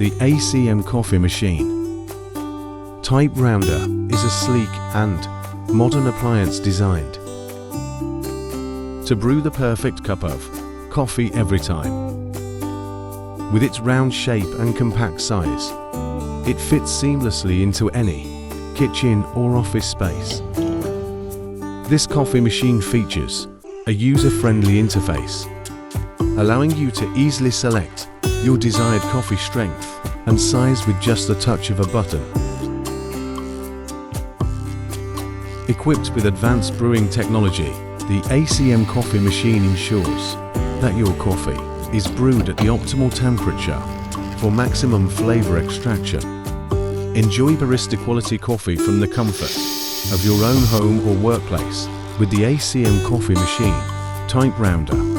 the ACM Coffee Machine. Type Rounder is a sleek and modern appliance designed to brew the perfect cup of coffee every time. With its round shape and compact size, it fits seamlessly into any kitchen or office space. This coffee machine features a user-friendly interface, allowing you to easily select your desired coffee strength and size with just the touch of a button. Equipped with advanced brewing technology, the ACM Coffee Machine ensures that your coffee is brewed at the optimal temperature for maximum flavor extraction. Enjoy barista quality coffee from the comfort of your own home or workplace with the ACM Coffee Machine Type Rounder.